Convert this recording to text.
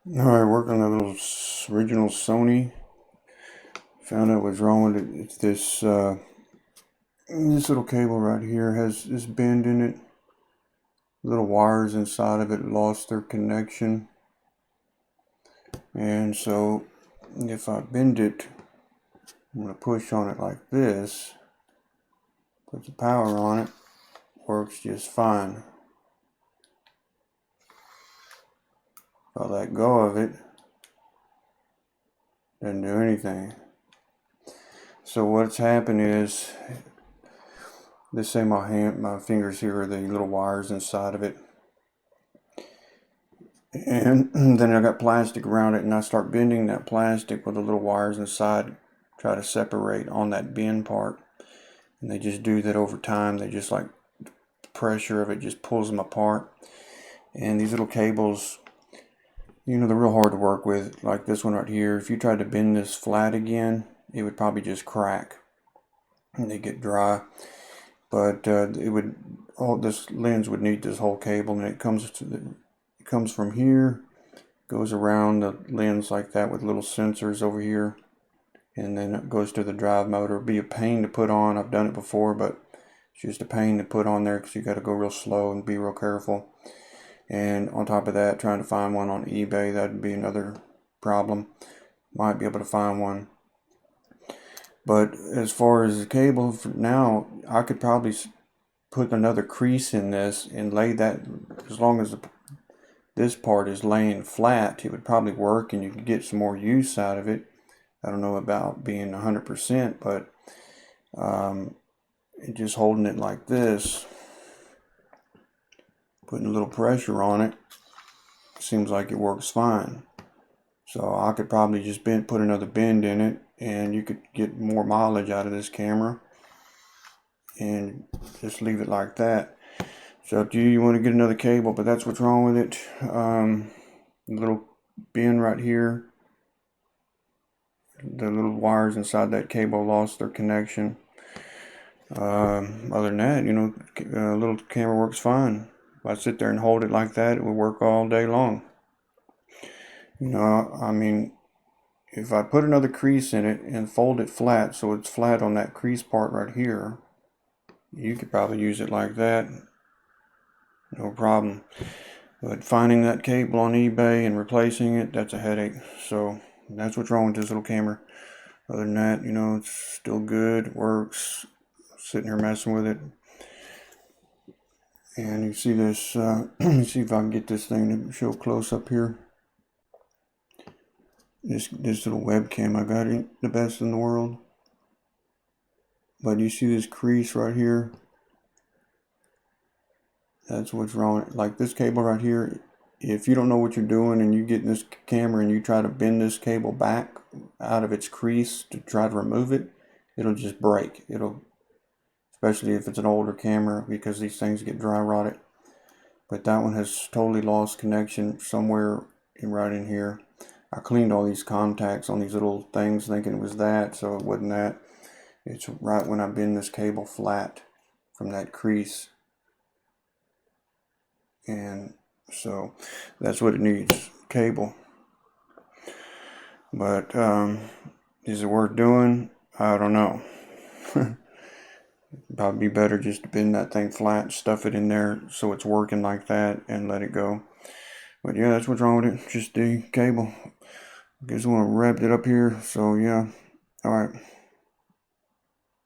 Alright, working on the little original Sony. Found out what's wrong with it. It's this little cable right here has this bend in it. Little wires inside of it lost their connection. And so if I bend it, I'm going to push on it like this. Put the power on it. Works just fine. If I let go of it, doesn't do anything. So what's happened is, let's say my fingers here are the little wires inside of it. And then I got plastic around it, and I start bending that plastic with the little wires inside, try to separate on that bend part. And they just do that over time. They just, like, the pressure of it just pulls them apart. And these little cables, you know, they're real hard to work with. Like this one right here, if you tried to bend this flat again, it would probably just crack and they get dry. But this lens would need this whole cable, and it comes from here, goes around the lens like that with little sensors over here, and then it goes to the drive motor. It'd be a pain to put on. I've done it before, but it's just a pain to put on there because you got to go real slow and be real careful. And on top of that, trying to find one on eBay, that'd be another problem. Might be able to find one. But as far as the cable, for now, I could probably put another crease in this and lay that, as long as this part is laying flat, it would probably work and you could get some more use out of it. I don't know about being 100%, but just holding it like this, putting a little pressure on it, seems like it works fine. So I could probably just put another bend in it, and you could get more mileage out of this camera and just leave it like that. So up to you. You want to get another cable, but that's what's wrong with it. Little bend right here, the little wires inside that cable lost their connection. Other than that, you know, little camera works fine. If I sit there and hold it like that, it will work all day long. You know, I mean, if I put another crease in it and fold it flat, so it's flat on that crease part right here, you could probably use it like that, no problem. But finding that cable on eBay and replacing it, that's a headache. So that's what's wrong with this little camera. Other than that, you know, it's still good, it works. Sitting here messing with it. And you see this, let me see if I can get this thing to show close up here. This little webcam, I got it the best in the world. But you see this crease right here? That's what's wrong. Like this cable right here, if you don't know what you're doing and you get in this camera and you try to bend this cable back out of its crease to try to remove it, it'll just break. Especially if it's an older camera, because these things get dry rotted. But that one has totally lost connection somewhere right in here. I cleaned all these contacts on these little things thinking it was that, so it wasn't that. It's right when I bend this cable flat from that crease. And so that's what it needs, cable. But is it worth doing? I don't know. Probably be better just to bend that thing flat, stuff it in there so it's working like that, and let it go. But yeah, that's what's wrong with it, just the cable. I guess I want to wrap it up here. So yeah, all right.